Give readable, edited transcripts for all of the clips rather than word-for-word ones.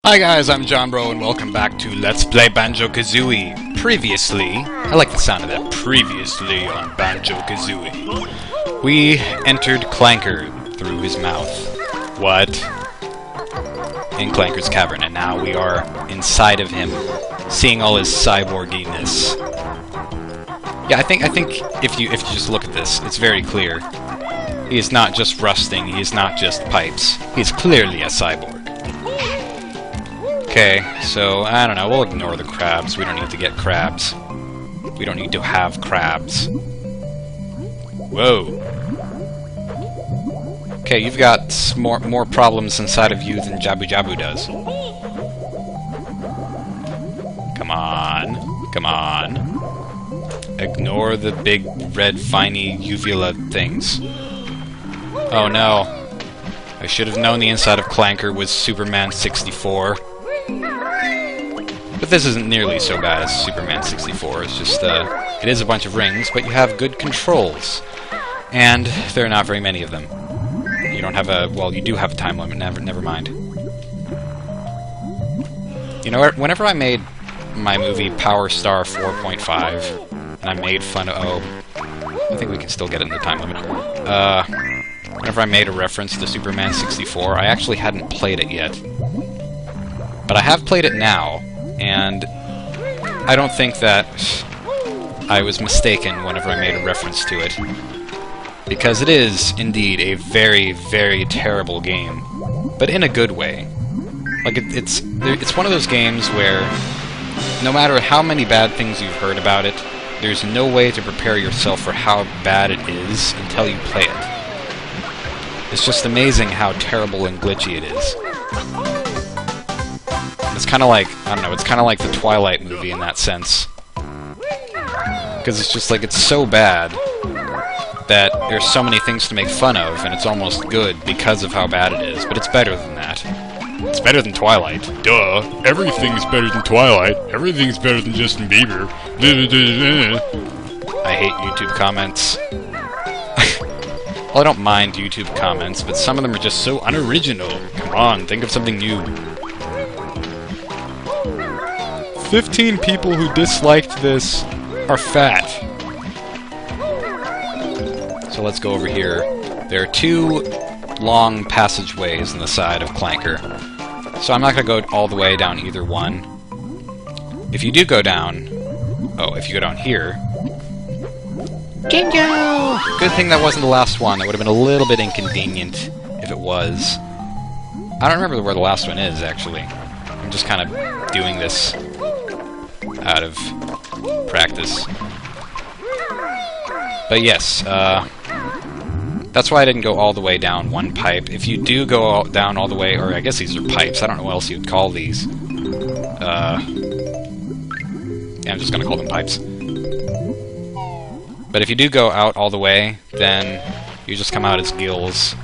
Hi guys, I'm John Bro, and welcome back to Let's Play Banjo Kazooie. Previously, I like the sound of that. Previously on Banjo Kazooie, we entered Clanker through his mouth. What? In Clanker's cavern, and now we are inside of him, seeing all his cyborginess. Yeah, I think if you just look at this, it's very clear. He is not just rusting. He is not just pipes. He is clearly a cyborg. Okay, so, I don't know, we'll ignore the crabs. We don't need to get crabs. We don't need to have crabs. Whoa. Okay, you've got more problems inside of you than Jabu Jabu does. Come on. Come on. Ignore the big, red, viney uvula things. Oh no. I should have known the inside of Clanker was Superman 64. But this isn't nearly so bad as Superman 64. It's just, it is a bunch of rings, but you have good controls. And there are not very many of them. You don't have a... well, you do have a time limit, never mind. You know, whenever I made my movie Power Star 4.5, and I made fun of... oh, I think we can still get it in the time limit. Whenever I made a reference to Superman 64, I actually hadn't played it yet. But I have played it now, and I don't think that I was mistaken whenever I made a reference to it. Because it is, indeed, a very, very terrible game. But in a good way. Like, it's one of those games where, no matter how many bad things you've heard about it, there's no way to prepare yourself for how bad it is until you play it. It's just amazing how terrible and glitchy it is. It's kind of like, I don't know, it's kind of like the Twilight movie in that sense. Because it's just like, it's so bad that there's so many things to make fun of, and it's almost good because of how bad it is, but it's better than that. It's better than Twilight. Duh! Everything's better than Twilight. Everything's better than Justin Bieber. I hate YouTube comments. Well, I don't mind YouTube comments, but some of them are just so unoriginal. Come on, think of something new. 15 people who disliked this are fat. So let's go over here. There are two long passageways on the side of Clanker. So I'm not going to go all the way down either one. If you do go down... oh, if you go down here... Banjo! Good thing that wasn't the last one. That would have been a little bit inconvenient if it was. I don't remember where the last one is, actually. I'm just kind of doing this out of practice. But yes, that's why I didn't go all the way down one pipe. If you do go down all the way, or I guess these are pipes, I don't know what else you'd call these. Yeah, I'm just gonna call them pipes. But if you do go out all the way, then you just come out as gills.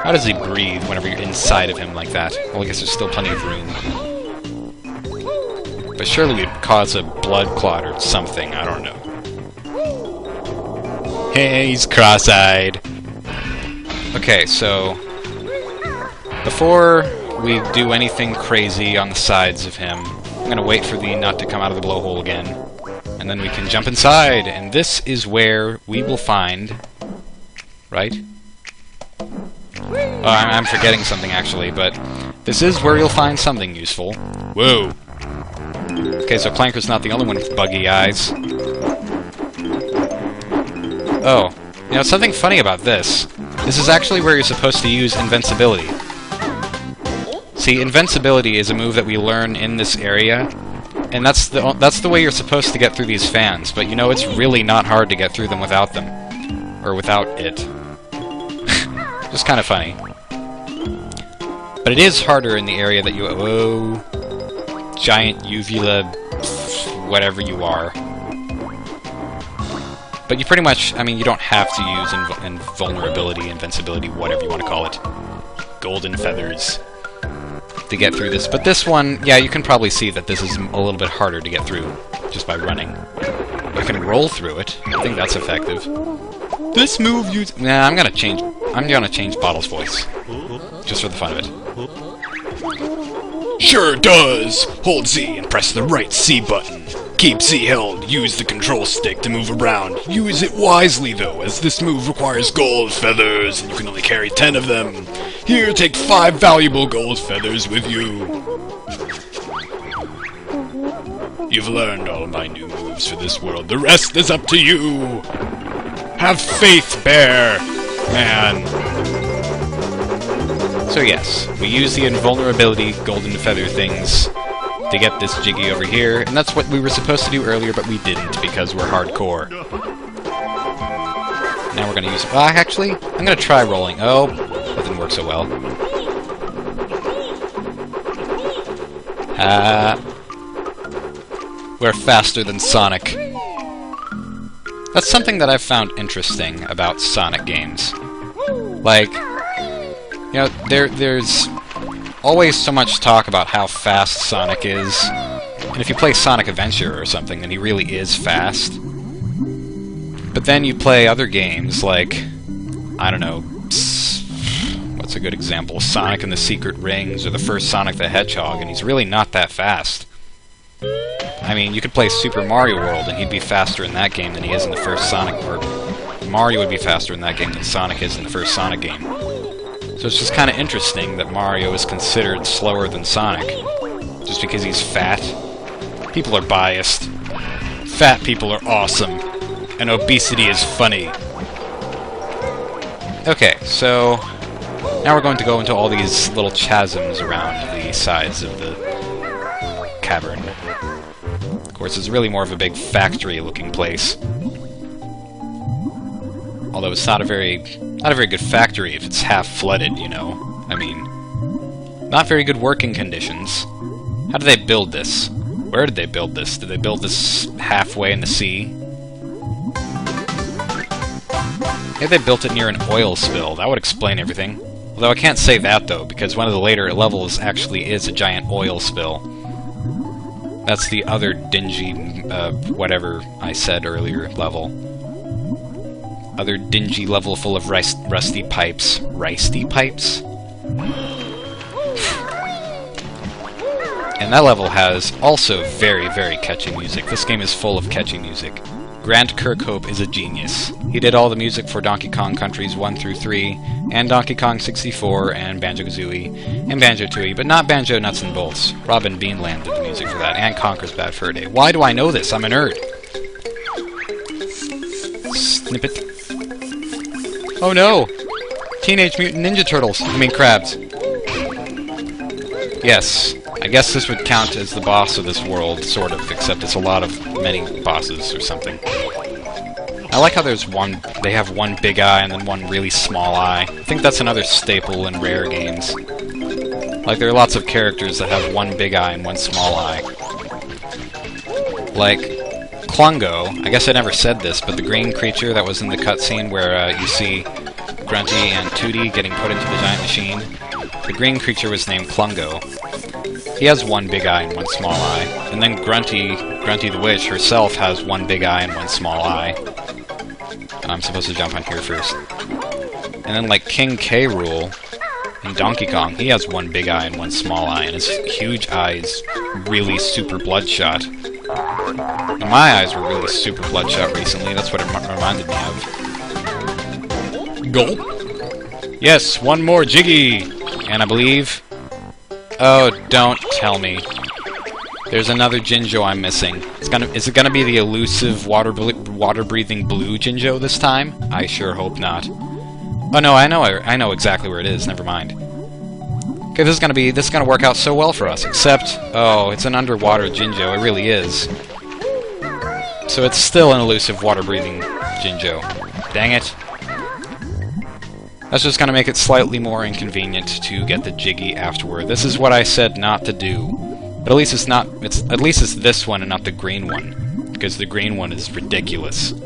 How does he breathe whenever you're inside of him like that? Well, I guess there's still plenty of room. But surely we'd cause a blood clot or something, I don't know. Hey, he's cross-eyed. Okay, so... before we do anything crazy on the sides of him, I'm gonna wait for the nut to come out of the blowhole again. And then we can jump inside, and this is where we will find... right? Oh, I'm forgetting something, actually, but... this is where you'll find something useful. Whoa! Okay, so Clanker's not the only one with buggy eyes. Oh. You know, something funny about this. This is actually where you're supposed to use invincibility. See, invincibility is a move that we learn in this area, and that's the way you're supposed to get through these fans, but you know, it's really not hard to get through them without them. Or without it. Just kind of funny. But it is harder in the area that you... oh... giant uvula... whatever you are. But you pretty much... I mean, you don't have to use invulnerability, invincibility, whatever you want to call it. Golden feathers. To get through this. But this one, yeah, you can probably see that this is a little bit harder to get through, just by running. I can roll through it. I think that's effective. This move nah, I'm gonna change Bottle's voice. Just for the fun of it. Sure does! Hold Z and press the right C button. Keep Z held, use the control stick to move around. Use it wisely though, as this move requires gold feathers, and you can only carry 10 of them. Here, take 5 valuable gold feathers with you. You've learned all my new moves for this world. The rest is up to you! Have faith, Bear! Man. So yes, we use the invulnerability golden feather things to get this Jiggy over here, and that's what we were supposed to do earlier, but we didn't because we're hardcore. Now we're gonna use... actually, I'm gonna try rolling. Oh, that didn't work so well. We're faster than Sonic. That's something that I've found interesting about Sonic games. Like, you know, there's always so much talk about how fast Sonic is, and if you play Sonic Adventure or something, then he really is fast. But then you play other games like, I don't know, what's a good example? Sonic and the Secret Rings, or the first Sonic the Hedgehog, and he's really not that fast. I mean, you could play Super Mario World, and he'd be faster in that game than he is in the first Sonic, or Mario would be faster in that game than Sonic is in the first Sonic game. So it's just kind of interesting that Mario is considered slower than Sonic, just because he's fat. People are biased. Fat people are awesome, and obesity is funny. Okay, so now we're going to go into all these little chasms around the sides of the cavern. Of course, it's really more of a big factory-looking place. Although it's not a very good factory if it's half flooded, you know. I mean, not very good working conditions. How did they build this? Where did they build this? Did they build this halfway in the sea? Maybe they built it near an oil spill. That would explain everything. Although I can't say that, though, because one of the later levels actually is a giant oil spill. That's the other dingy, whatever I said earlier level. Other dingy level full of rusty pipes. Ricey pipes? And that level has also very, very catchy music. This game is full of catchy music. Grant Kirkhope is a genius. He did all the music for Donkey Kong Countries 1 through 3, and Donkey Kong 64, and Banjo-Kazooie, and Banjo-Tooie, but not Banjo Nuts and Bolts. Robin Beanland did the music for that, and Conker's Bad Fur Day. Why do I know this? I'm a nerd. Snippet. Oh no! Teenage Mutant Ninja Turtles! I mean crabs. Yes, I guess this would count as the boss of this world, sort of, except it's a lot of many bosses or something. I like how they have one big eye and then one really small eye. I think that's another staple in rare games. Like, there are lots of characters that have one big eye and one small eye. Like, Klungo, I guess I never said this, but the green creature that was in the cutscene where you see Grunty and Tooty getting put into the giant machine, the green creature was named Klungo. He has one big eye and one small eye. And then Grunty the Witch herself has one big eye and one small eye. And I'm supposed to jump on here first. And then like King K. Rool in Donkey Kong, he has one big eye and one small eye, and his huge eye is really super bloodshot. And my eyes were really super bloodshot recently, that's what it reminded me of. Gulp! Yes, one more Jiggy! And I believe... Oh, don't tell me. There's another Jinjo I'm missing. Is it gonna be the elusive water-breathing blue Jinjo this time? I sure hope not. Oh no, I know exactly where it is. Never mind. Okay, this is gonna work out so well for us. Except, oh, it's an underwater Jinjo. It really is. So it's still an elusive water-breathing Jinjo. Dang it. That's just gonna make it slightly more inconvenient to get the Jiggy afterward. This is what I said not to do. But at least it's this one and not the green one. Because the green one is ridiculous. We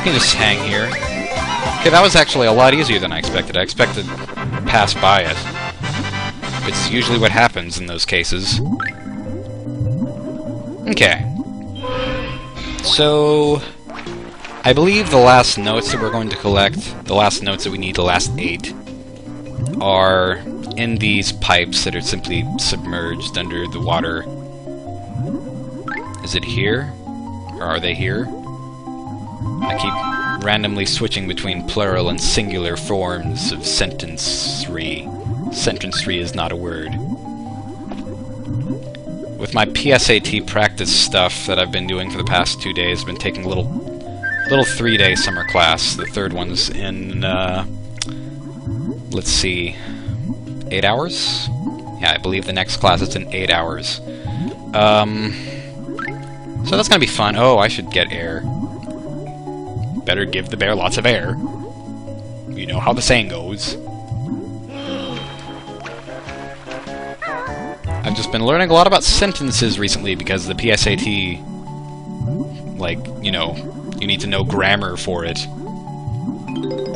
can just hang here. Okay, that was actually a lot easier than I expected. I expected to pass by it. It's usually what happens in those cases. Okay. So... I believe the last notes that we're going to collect, the last notes that we need, the last 8, are in these pipes that are simply submerged under the water. Is it here? Or are they here? I keep randomly switching between plural and singular forms of sentence-ry. Sentence-ry is not a word. With my PSAT practice stuff that I've been doing for the past 2 days, I've been taking a little 3-day summer class. The third one's in, let's see, 8 hours? Yeah, I believe the next class is in 8 hours. So that's gonna be fun. Oh, I should get air. Better give the bear lots of air. You know how the saying goes. I've just been learning a lot about sentences recently because the PSAT, like, you know, you need to know grammar for it.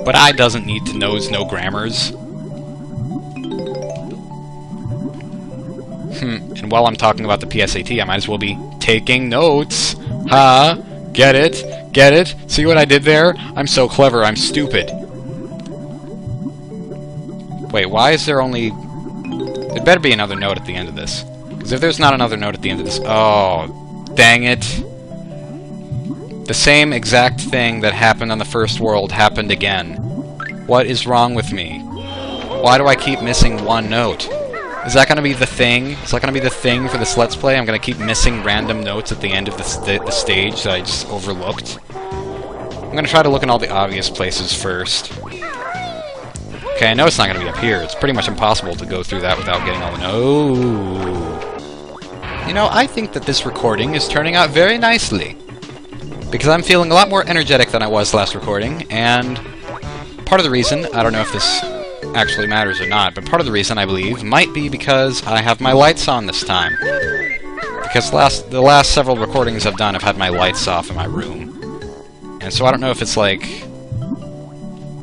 But I doesn't need to know grammars. And while I'm talking about the PSAT, I might as well be taking notes. Huh? Get it? Get it? See what I did there? I'm so clever, I'm stupid. Wait, why is there only... There better be another note at the end of this. Because if there's not another note at the end of this... Oh, dang it. The same exact thing that happened on the first world happened again. What is wrong with me? Why do I keep missing one note? Is that going to be the thing? Is that going to be the thing for this Let's Play? I'm going to keep missing random notes at the end of the stage that I just overlooked. I'm going to try to look in all the obvious places first. Okay, I know it's not going to be up here. It's pretty much impossible to go through that without getting all the notes. You know, I think that this recording is turning out very nicely. Because I'm feeling a lot more energetic than I was last recording, and part of the reason, I don't know if this actually matters or not, but part of the reason, I believe, might be because I have my lights on this time. Because the last several recordings I've done, I've had my lights off in my room. And so I don't know if it's like...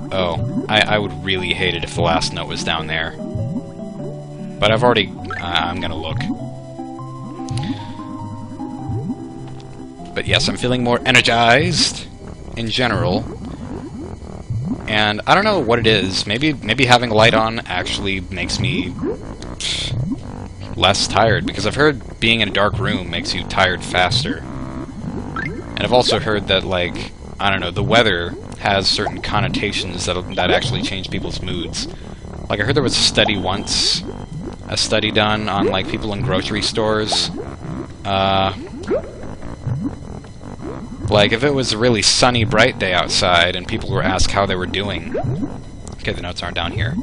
Oh, I would really hate it if the last note was down there. But I've already... I'm gonna look. But yes, I'm feeling more energized in general. And I don't know what it is. Maybe having a light on actually makes me less tired, because I've heard being in a dark room makes you tired faster. And I've also heard that, like, I don't know, the weather has certain connotations that actually change people's moods. Like, I heard there was a study once, a study done on, like, people in grocery stores. Like, if it was a really sunny, bright day outside and people were asked how they were doing... Okay, the notes aren't down here.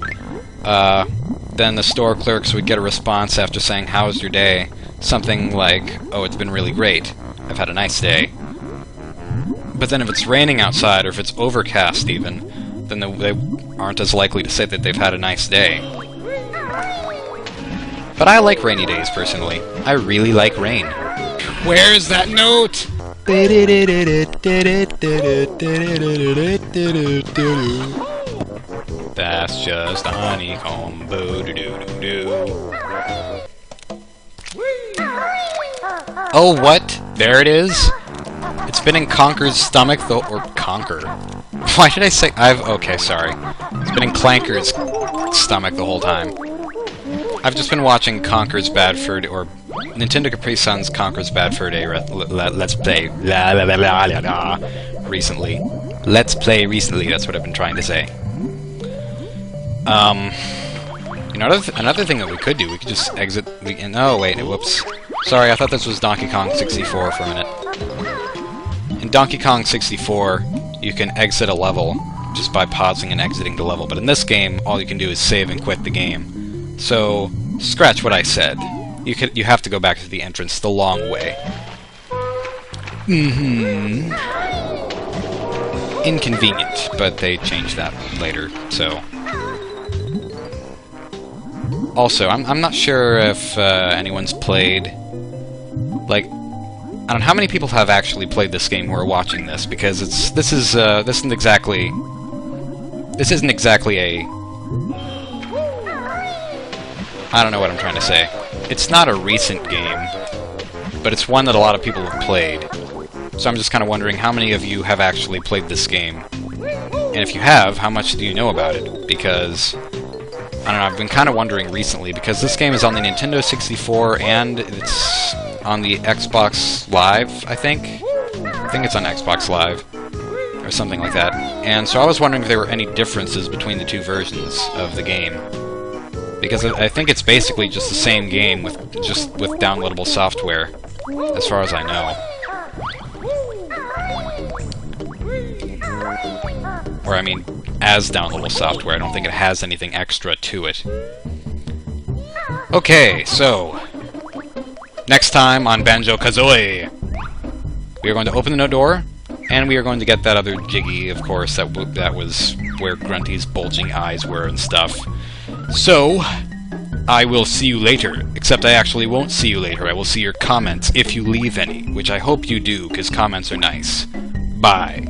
Then the store clerks would get a response after saying, "How was your day?" Something like, "Oh, it's been really great. I've had a nice day." But then if it's raining outside, or if it's overcast even, then they aren't as likely to say that they've had a nice day. But I like rainy days, personally. I really like rain. Where is that note? That's just honeycomb. Boo-doo-doo-doo-doo. Oh, what? There it is? It's been in Conker's stomach, though, or Conker. Why did I say... Okay, sorry. It's been in Clanker's stomach the whole time. I've just been watching Conker's Bad Fur Day, or Nintendo Capri Sun's Conker's Bad Fur Day Let's Play recently. Let's Play recently, that's what I've been trying to say. You know, another thing that we could do, we could just exit... Oh, wait, whoops. Sorry, I thought this was Donkey Kong 64 for a minute. In Donkey Kong 64, you can exit a level just by pausing and exiting the level, but in this game, all you can do is save and quit the game. So, scratch what I said. You have to go back to the entrance the long way. Inconvenient, but they changed that later, so... Also, I'm not sure if anyone's played... Like, I don't know how many people have actually played this game who are watching this, because this isn't exactly a... I don't know what I'm trying to say. It's not a recent game, but it's one that a lot of people have played. So I'm just kind of wondering how many of you have actually played this game. And if you have, how much do you know about it? Because I don't know, I've been kind of wondering recently, because this game is on the Nintendo 64 and it's on the Xbox Live, I think. I think it's on Xbox Live, or something like that. And so I was wondering if there were any differences between the two versions of the game. Because I think it's basically just the same game, with downloadable software, as far as I know. Or, I mean, as downloadable software. I don't think it has anything extra to it. Okay, so next time on Banjo Kazooie, we are going to open the door, and we are going to get that other Jiggy, of course, that was where Grunty's bulging eyes were and stuff. So, I will see you later, except I actually won't see you later. I will see your comments, if you leave any, which I hope you do, because comments are nice. Bye.